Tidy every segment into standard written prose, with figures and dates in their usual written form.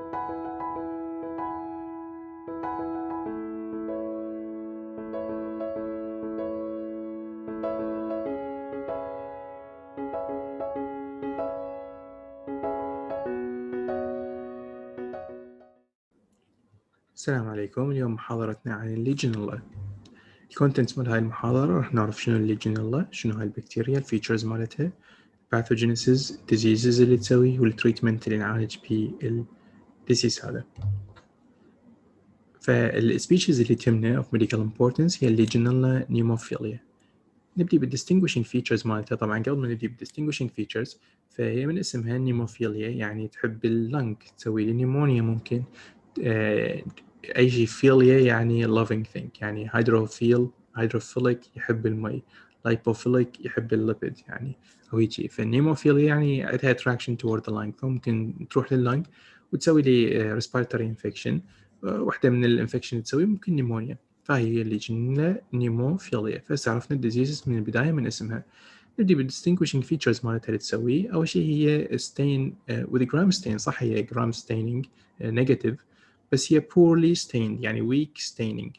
السلام عليكم. اليوم محاضرتنا عن الليجنيلا. الكونتنت مال هاي المحاضرة راح نعرف شنو الليجنيلا، شنو هاي البكتيريا، الفيتشرز مالتها، باثوجينيسيس، ديزيزز اللي تسوي، والتريتمنت اللي نعالج بيه الديزيز هذا. فالسبيشيز اللي تهمنا of medical importance هي الليجنيلا نيموفيليا. نبدي بالديستنجوشنج فيتشرز مالتها. طبعا قبل ما نبدي بالديستنجوشنج فيتشرز فهي من اسمها نيموفيليا، يعني تحب اللنج، تسوي لي نيمونيا ممكن. اي شيء فيليا يعني loving thing، يعني هيدروفيليك يحب المي، لايبوفيليك يحب الليبيد يعني، او هيجي. فالنيموفيليا يعني عندها attraction toward the lung، فممكن تروح لللنج وتسوي لي respiratory infection. واحدة من الانفكشن تسوي ممكن نيمونيا، فهي اللي جنة نيموفيليا. فهسه عرفنا الديزيز من البداية من اسمها. نبدي بالديستنجوشنج فيتشرز مالتها اللي تسوي. أول شيء هي ستين with جرام ستين. صح هي جرام ستينينج نيجاتيف، بس هي poorly stained يعني weak staining.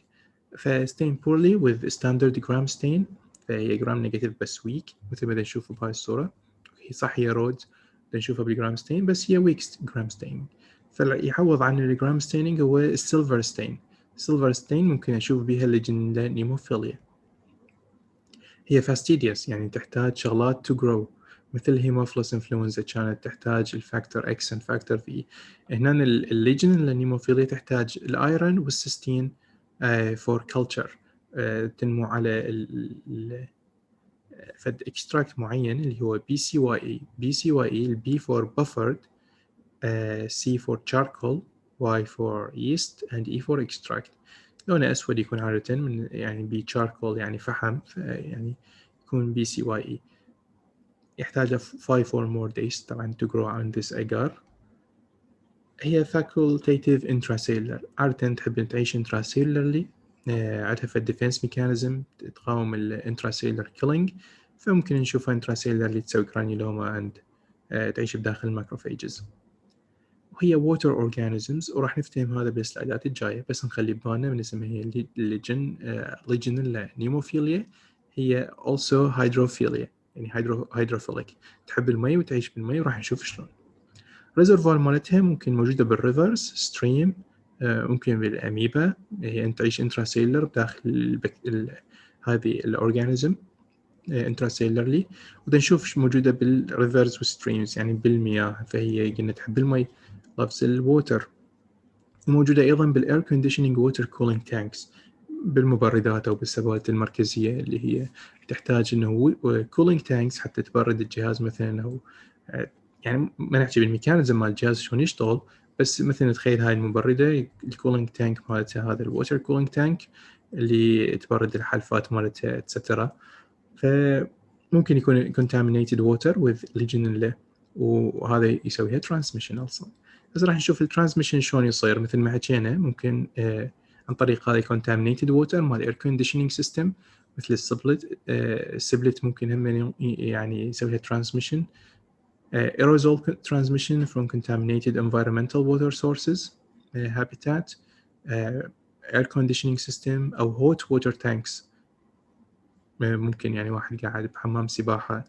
فستين poorly with standard gram stain، فهي جرام نيجاتيف بس weak مثل ما نشوفه بهاي الصورة. صح هي رود نشوفها بالجرام ستين، بس هي weak جرام ستين. فيعوض عن الجرام ستينينج هو السيلفر ستين. السيلفر ستين ممكن أشوف بها الليجنيلا نيموفيليا. هي فاستيديوس يعني تحتاج شغلات to grow، مثل هيموفيلوس انفلونزا كانت تحتاج الفاكتور اكس and فاكتور في. هنا الليجنيلا نيموفيليا تحتاج الايرون والسيستين فور كلتشر، تنمو على فد اكستراكت معين اللي هو BCYE. البي فور بفرد، C for charcoal، Y for yeast and E for extract. لونه أسود يكون عادة، من يعني بي charcoal يعني فحم، يعني يكون BCYE. يحتاج 5 or more days طبعا to grow on this agar. هي facultative intracellular، عادة تحب تعيش intracellularly. عندها في defense mechanism تقاوم ال intracellular killing، فممكن نشوفها intracellularly تسوي granuloma and تعيش بداخل الماكروفاجز. وهي water organisms، وراح نفتهم هذا بالسلايدات الجاية، بس نخلي ببالنا من اسمها هي legionella pneumophila. هي also hydrophilia يعني hydrophilic، تحب المي وتعيش بالمي، وراح نشوف شلون. reservoir مالتها ممكن موجودة بالريفرز stream، ممكن بالأميبا، هي تعيش intracellular بداخل هذه الأورجانيزم intracellularly. ونشوف موجودة بالريفرز والستريمز يعني بالمياه، فهي قلنا تحب المي loves الووتر. وموجودة أيضا بالair conditioning water cooling tanks، بالمبردات أو بالسبوات المركزية اللي هي تحتاج إنه cooling tanks حتى تبرد الجهاز مثلا، أو يعني ما نحكي بالميكانيزم مال الجهاز شلون يشتغل، بس مثلا تخيل هاي المبردة الكولينج تانك مالتها، هذا الووتر كولينج تانك اللي تبرد الحلفات مالتها اتسترا. فممكن يكون contaminated water with legionella، وهذا يسويها transmission أصلا. بس راح نشوف الترانسميشن شلون يصير. مثل ما حكينا ممكن عن طريق هذا contaminated water مال air conditioning system مثل السبلت. السبلت ممكن هم يعني يسويها transmission. aerosol transmission from contaminated environmental water sources habitat. air conditioning system أو hot water tanks. ممكن يعني واحد قاعد بحمام سباحة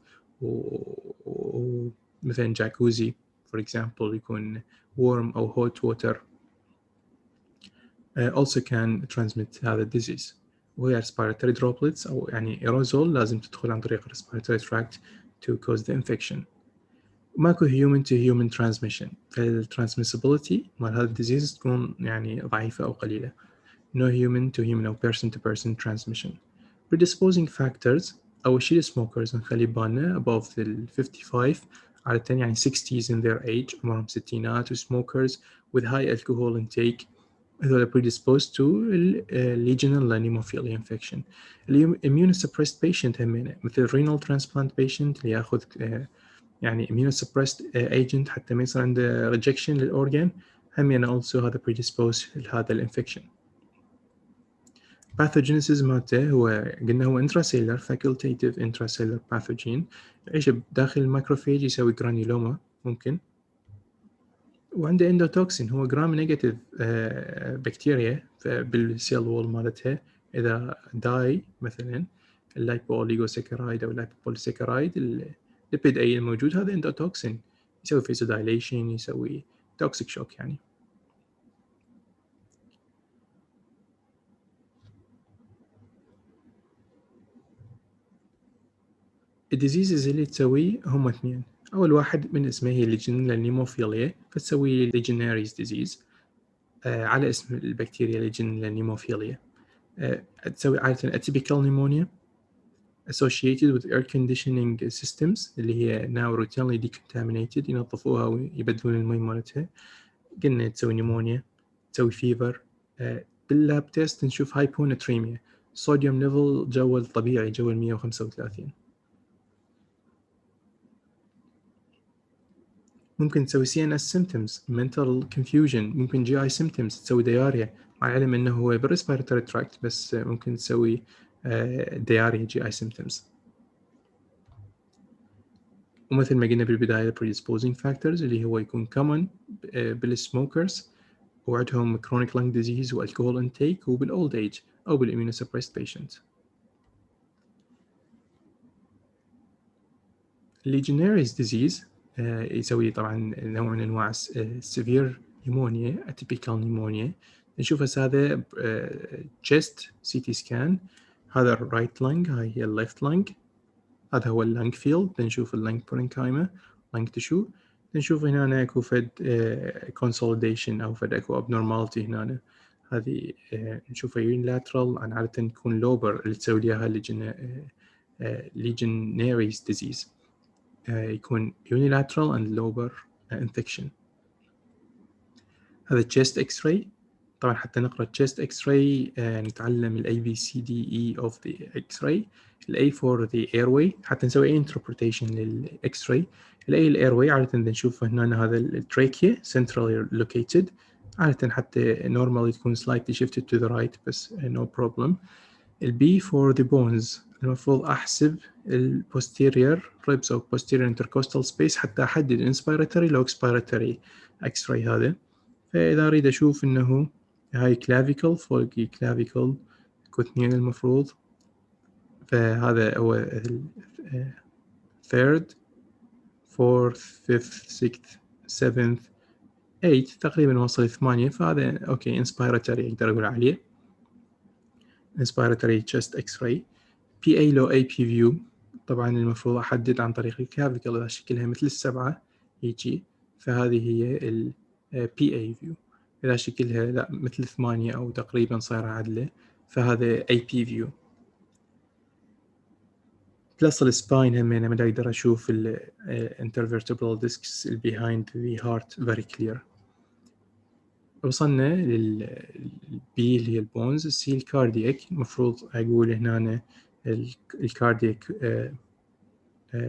ومثلا جاكوزي for example يكون warm أو hot water also can transmit هذا disease. وهي respiratory droplets أو يعني aerosol لازم تدخل عن طريق respiratory tract to cause the infection. ماكو human to human transmission، فالtransmissibility مال هذا الديزيز تكون يعني ضعيفة أو قليلة. no human to human أو person to person transmission. predisposing factors أول شيء smokers نخلي بالنا above the 55 عادة يعني 60s in their age، عمرهم ستينات، و smokers with high alcohol intake هذول predisposed to legionella pneumophila infection. immunosuppressed patient همينة مثل renal transplant patient اللي ياخذ يعني immunosuppressed agent حتى ما يصير عنده rejection للأورجان، همينة also هذا predisposed لهذا الانفكشن. pathogenesis مالته هو قلنا هو intracellular facultative intracellular pathogen، يعيش بداخل الماكروفاج، يسوي granuloma ممكن. وعنده اندوتوكسين هو جرام نيجاتيف بكتيريا بالسيل وول مالتها اذا داي مثلا اللايبو اوليغوساكرايد او اللايبوبوليساكرايد الليبيد اي الموجود هذا اندوتوكسين يسوي فيزودايليشن يسوي توكسيك شوك يعني. الديزيزز اللي تسويه هم اثنين. اول واحد من اسمه هي ليجنيلا نيموفيليا فتسوي ليجناريز ديزيز على اسم البكتيريا ليجنيلا نيموفيليا. تسوي عادة atypical pneumonia associated with air conditioning systems اللي هي now routinely decontaminated ينظفوها ويبدلون المي مالتها. قلنا تسوي نيمونيا تسوي فيفر. باللاب تيست نشوف هايبوناتريميا صوديوم ليفل جو الطبيعي جو 135. ممكن تسوي CNS symptoms mental confusion ممكن GI symptoms تسوي دياريا مع العلم انه هو بالريسبيراتوري تراكت بس ممكن تسوي دياريا GI symptoms. ومثل ما قلنا بالبداية predisposing factors اللي هو يكون common بالسموكرز وعندهم chronic lung disease والكحول intake وبالold age أو بالimmunosuppressed patient. Legionnaires disease يسوي طبعا نوع من أنواع severe pneumonia atypical pneumonia نشوف هذا chest CT scan هذا الرايت lung هاي هي الليفت lung هذا هو اللنج فيلد نشوف اللنج برينكايما لنج تشو نشوف هنا اكو فد كونسوليديشن او فد اكو ابنورماليتي هنا هذه نشوفها يونيلاترال عن عادة تكون لوبر اللي تسوي لها ليجنيريز ديزيز يكون يونيلاترال اند لوبر انفكشن. هذا chest x-ray طبعا حتى نقرأ chest x-ray نتعلم ال ABCDE of the x-ray ال A for the airway حتى نسوي interpretation لل x-ray ال A ال airway عادة نشوف هنا هذا ال trachea centrally located عادة حتى normally تكون slightly shifted to the right بس no problem. ال B for the bones المفروض أحسب ال posterior ribs أو posterior intercostal space حتى أحدد inspiratory لو expiratory x-ray هذا. فإذا أريد أشوف إنه هاي clavicle فوقي clavicle كوثنين المفروض فهذا هو third fourth fifth sixth seventh eighth تقريبا وصل 8 فهذا أوكي inspiratory أقدر أقول عليه inspiratory chest x-ray. PA لو AP view طبعا المفروض أحدد عن طريق الكلافيكل إذا شكلها مثل السبعة يجي فهذه هي ال PA view إذا شكلها لا مثل 8 أو تقريبا صايرة عدلة فهذا AP view. بلس السباين همينة ما أقدر أشوف ال intervertebral discs behind the heart very clear. وصلنا للبي اللي هي البونز السي الكاردياك المفروض أقول هنا الكاردياك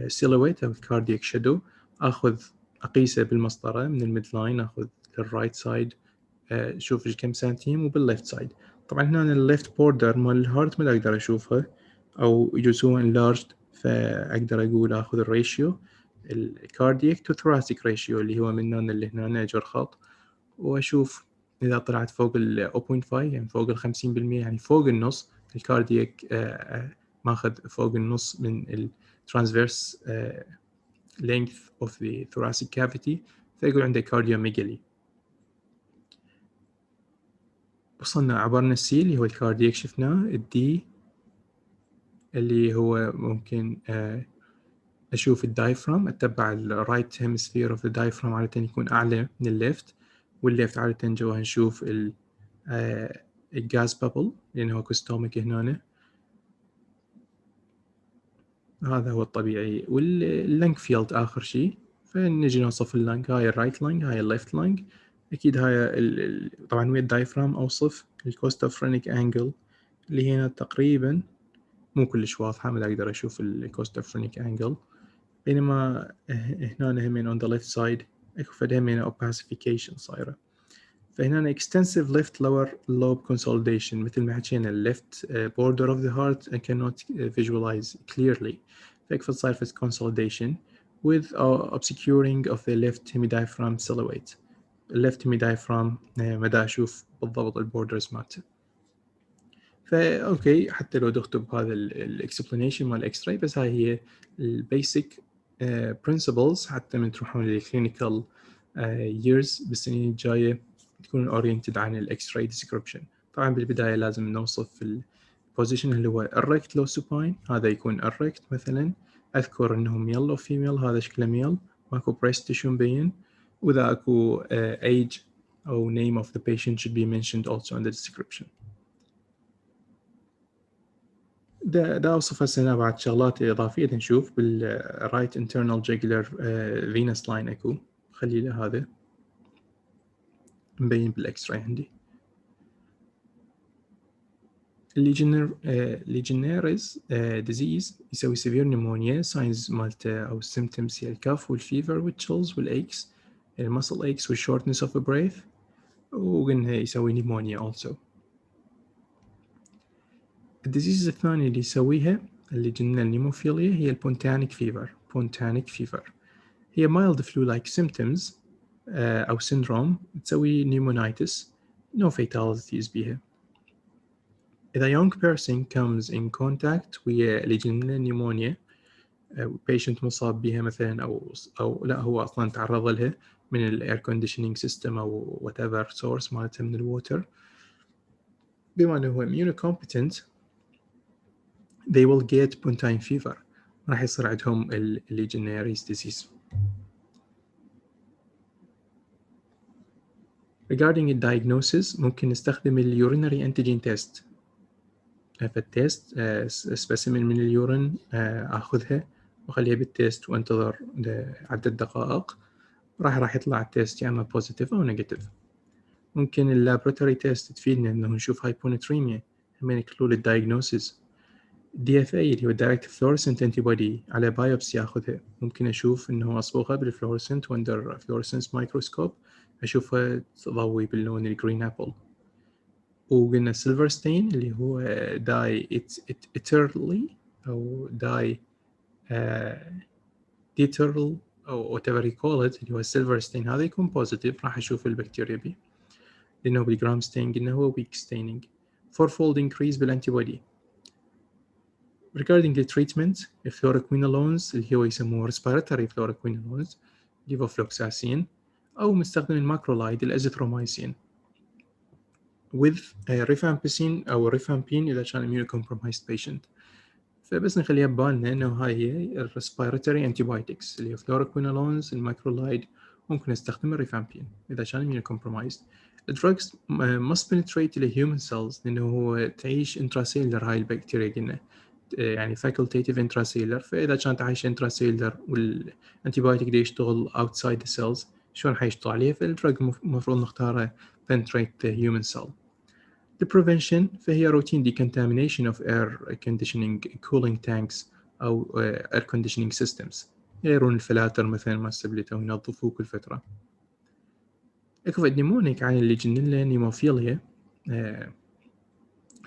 سيلويت أو الكاردياك شادو أخذ أقيسه بالمسطرة من الميد لاين أخذ للرايت سايد شوف كم سنتيم وبالليفت سايد. طبعا هنا الليفت بوردر مال الهارت ما أقدر أشوفها أو يجوزون انلارجد فأقدر أقول أخذ الريشيو الكاردياك تو ثوراسيك ريشيو اللي هو من هنا اللي هنا أجر خط وأشوف إذا طلعت فوق ال 0.5 يعني فوق ال 50% يعني فوق النص الكاردياك ماخذ فوق النص من ال transverse length of the thoracic cavity فيقول عنده cardiomegaly. وصلنا عبرنا السي اللي هو الكاردياك شفناه الدي اللي هو ممكن أشوف الدايفرام أتبع الرايت هيمسفير اوف الدايفرام عادة يكون أعلى من الليفت والليفت عادة جوا نشوف الجاز بابل لأنه هو كوستوميك هنا هذا هو الطبيعي. واللنج فيلد آخر شيء فنجي نوصف اللنج هاي الرايت لنج هاي الليفت لنج أكيد هاي طبعا ويا الدايفرام أوصف الكوستوفرينيك أنجل اللي هنا تقريبا مو كلش واضحة ما أقدر أشوف الكوستوفرينيك أنجل بينما هنا همين on the left side اكو فد همين opacification صايرة فهنا extensive left lower lobe consolidation مثل ما حكينا left border of the heart I cannot visualize clearly فيكفي صاير في consolidation with obscuring of the left hemidiaphragm silhouette left me diaphragm مدى أشوف بالضبط البوردرز مالته. فأوكي حتى لو تكتب هذا الاكسبلانيشن مال الاكس راي، بس هاي هي البيسك principles حتى من تروحون للكلينيكال years بالسنين الجاية تكون oriented عن الاكس راي description. طبعا بالبداية لازم نوصف البوزيشن اللي هو erect low supine، هذا يكون erect مثلا، أذكر إنه ميل أو فيميل، هذا شكله ميل، ماكو breast tissue مبين، وإذا أكو age أو name of the patient should be mentioned also in the description. ده أوصف هسه بعد شغلات إضافية نشوف بالرايت internal jugular venous line أكو، خلي له هذا مبين بالإكس راي عندي. Legionnaires disease يسوي severe pneumonia، signs مالته أو symptoms هي الكاف والفيفر والchills والaches، muscle aches والshortness of breath، وقلنا يسوي pneumonia also. الديزيز الثانية اللي يسويها الليجنال نيموفيليا هي البونتانيك فيفر. هي mild flu-like symptoms أو syndrome، تسوي pneumonitis، no fatalities بيها. إذا young person comes in contact with legionella pneumonia، patient مصاب بها مثلا أو لا هو أصلا تعرض لها من ال air conditioning system أو whatever source مالتها من الووتر، بما أنه هو immunocompetent they will get pontine fever، راح يصير عندهم ال Legionnaires disease. Regarding the diagnosis ممكن نستخدم ال urinary antigen test. فالتيست specimen من اليورين أخذها وأخليها بالتيست وأنتظر عدة دقائق، راح يطلع التيست يا إما positive أو negative. ممكن اللابراتوري تيست تفيدنا إنه نشوف هايبوناتريميا، هم يكلوا الدايجنوسيس. DFA اللي هو Direct Fluorescent Antibody على بايوبسي أخذها، ممكن أشوف إنه أصبغها بالفلورسنت وندر فلورسنس مايكروسكوب، أشوفها تضوي باللون الجرين أبل. وقلنا سيلفر ستين اللي هو داي إترلي أو داي ديترل أو whatever you call it، اللي هو السيلفر ستين، هذا يكون بوزيتيف، راح أشوف البكتيريا بيه، لأنه بالجرام ستين قلنا هو weak staining. fourfold increase بالأنتيبودي. Regarding the treatment الفلوروكوينولونز اللي هو يسموه respiratory fluoroquinolones، ليفوفلوكساسين، أو مستخدم الماكرولايد الأزيثرومايسين with rifampicin أو rifampin إذا كان immunocompromised patient. فبس نخليها ببالنا إنه هاي هي respiratory antibiotics اللي هي fluoroquinolones الماكرولايد، ممكن نستخدم الريفامبين إذا كان immunocompromised. drugs must penetrate the human cells لأنه هو تعيش intracellular هاي البكتيريا قلنا، يعني facultative intracellular، فإذا كانت عايشة intracellular والانتيبيوتيك دي يشتغل outside the cells شلون حيشتغل عليها؟ فالدرج المفروض نختاره penetrate the human cell. The prevention فهي routine decontamination of air conditioning cooling tanks أو air conditioning systems، يغيرون الفلاتر مثلا مال السبليتة وينظفوه كل فترة. اكو نيمونيك عن الليجنيلا نيموفيليا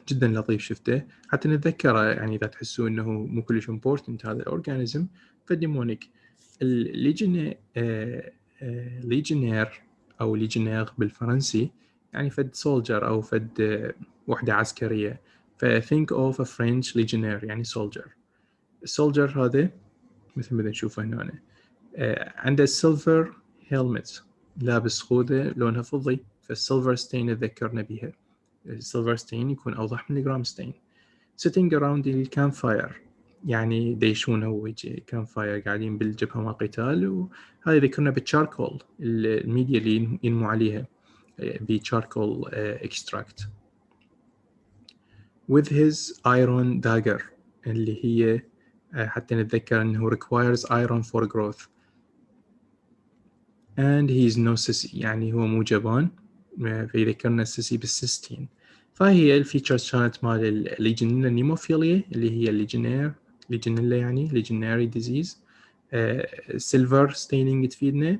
جدا لطيف شفته حتى نتذكره، يعني إذا تحسوا إنه مو كلش important هذا الأورجانيزم. فالنيمونيك ليجنير أو ليجنير بالفرنسي يعني فد سولجر أو فد وحدة عسكرية، think of a French legionnaire يعني soldier. السولجر هذا مثل ما نشوفه هنا عنده silver helmet، لابس خوذة لونها فضي، فالسيلفر ستين تذكرنا بها. السيلفر ستين يكون أوضح من الجرام ستين. sitting around الكامب فاير يعني ديشون هو يجي كامب فاير قاعدين بالجبهة مع قتال، وهذا يذكرنا بالشاركول الميديا اللي ينمو عليها بشاركول extract with his iron dagger اللي هي حتى نتذكر أنه requires iron for growth and he is no sissy يعني هو مو جبان، فيذكرنا السيسي بالسيستين. فهي الفيتشرز كانت مال الليجنيلا نيموفيليا اللي هي ليجنيلا يعني ليجناري ديزيز. سيلفر ستينينج تفيدنا،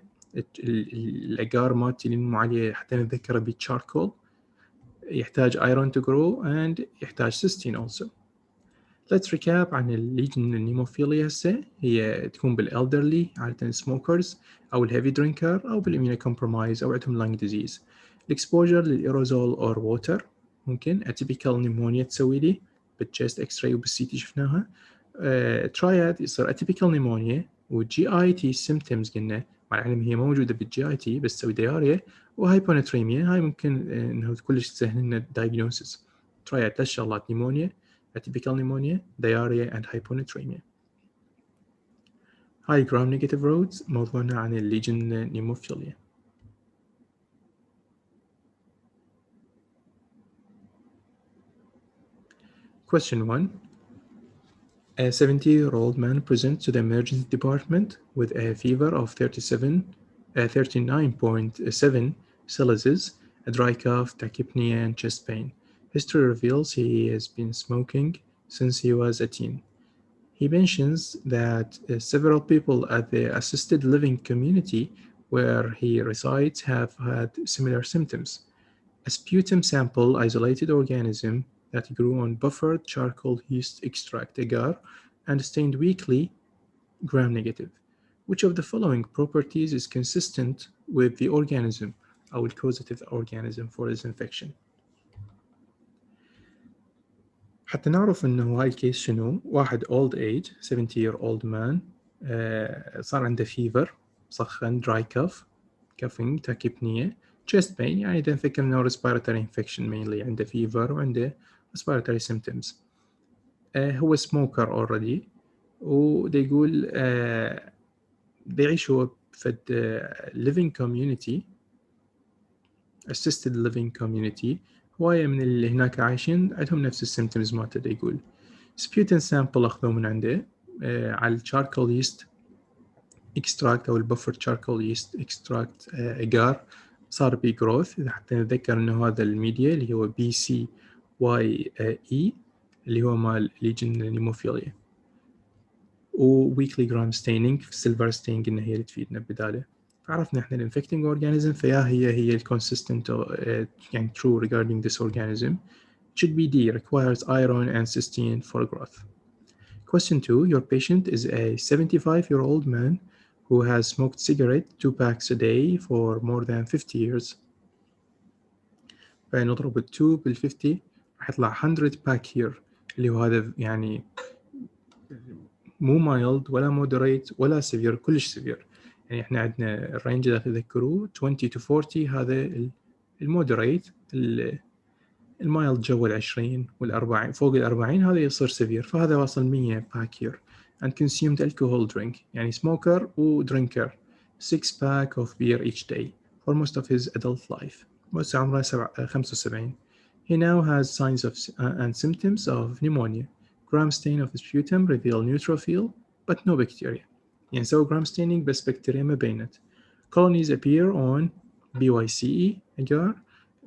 الأجار مالتي اللي نمو عليه حتى نتذكره بالشاركول، يحتاج iron to grow and يحتاج cysteine also. Let's recap عن الليجنال نيموفيليا هسه. هي تكون بالالدرلي عادة سموكرز أو الهيفي درينكر أو بالإميونوكومبرومايز أو عندهم لانج ديزيز. الإكسبوجر للإيروزول أور ووتر ممكن اتيبيكال نيمونيا تسوي لي بالتشيست اكس راي وبالسي تي شفناها. تراياد يصير اتيبيكال نيمونيا والجي اي تي سيمتومز قلنا مع العلم هي موجوده بالجي اي تي بس تسوي دياريا وهايبوناتريميا. هاي ممكن انه كلش تسهل لنا الدايجنوسيس. تراياد 3 شغلات: نيمونيا، atypical pneumonia, diarrhea and hyponatremia. هاي gram negative roads موضوعنا عن الليجن نيموفيليا. Question 1. A 70-year-old man presents to the emergency department with a fever of 39.7 Celsius, a dry cough, tachypnea, and chest pain. History reveals he has been smoking since he was a teen. He mentions that several people at the assisted living community where he resides have had similar symptoms. A sputum sample isolated organism that grew on buffered charcoal yeast extract agar and stained weakly gram-negative. Which of the following properties is consistent with the organism أو causative organism for this infection؟ حتى نعرف إنه هاي الكيس شنو. واحد old age 70-year-old man صار عنده fever، سخن، dry cough، coughing، tachypnea، chest pain. يعني إذا نفكر إنه respiratory infection mainly، عنده fever وعنده respiratory symptoms. هو smoker already ودا يقول دا يعيش هو فد living community assisted living community. هواية من اللي هناك عايشين عندهم نفس السيمتومز مالته. دا يقول sputum sample أخذوه من عنده على الشاركول يست extract أو البفر charcoal yeast extract أجار صار بي growth. إذا حتى نتذكر إنه هذا الميديا اللي هو BCYE اللي هو مال ليجن نيموفيليا، و weekly gram staining silver stain قلنا هي اللي تفيدنا بداله. فعرفنا احنا الانفكتنج اورجانيزم فيا هي الكونسيستنت يعني true regarding this organism. It should be D, requires iron and cysteine for growth. Question 2. Your patient is a 75-year-old man who has smoked cigarette 2 packs a day for more than 50 years. فنضرب ال 2 بال 50 راح يطلع 100 pack here اللي هو هذا يعني مو mild ولا moderate ولا severe، كلش severe. يعني احنا عندنا الرينج اذا تذكروا 20 to 40 هذا المودريت، المايلد جو 20 وال40 فوق ال40 هذا يصير سيفير. فهذا واصل 100 باك here and consumed alcohol drink يعني smoker و drinker 6 pack of beer each day for most of his adult life. بس عمره 75. He now has signs of and symptoms of pneumonia. Gram stain of sputum reveal neutrophil but no bacteria. يعني سوى gram staining بس بكتيريا ما بينت. Colonies appear on BYCE agar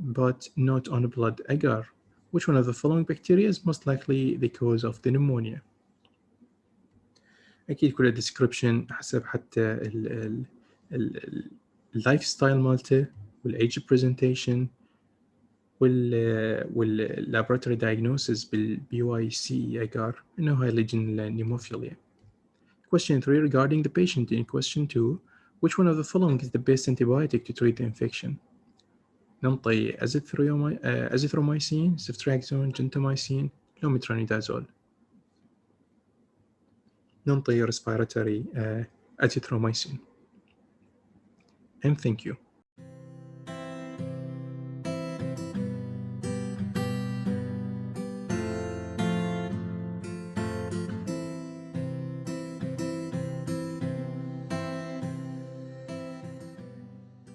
but not on blood agar. Which one of the following bacteria is most likely the cause of the pneumonia؟ أكيد كل description حسب حتى اللايف ستايل مالته والage presentation والlaboratory diagnosis بالBYCE agar إنه هاي Legionella pneumophila. Question 3. Regarding the patient in question 2, which one of the following is the best antibiotic to treat the infection؟ ننطي azithromycin, ceftriaxone, gentamicin, metronidazole. ننطي respiratory azithromycin. And thank you.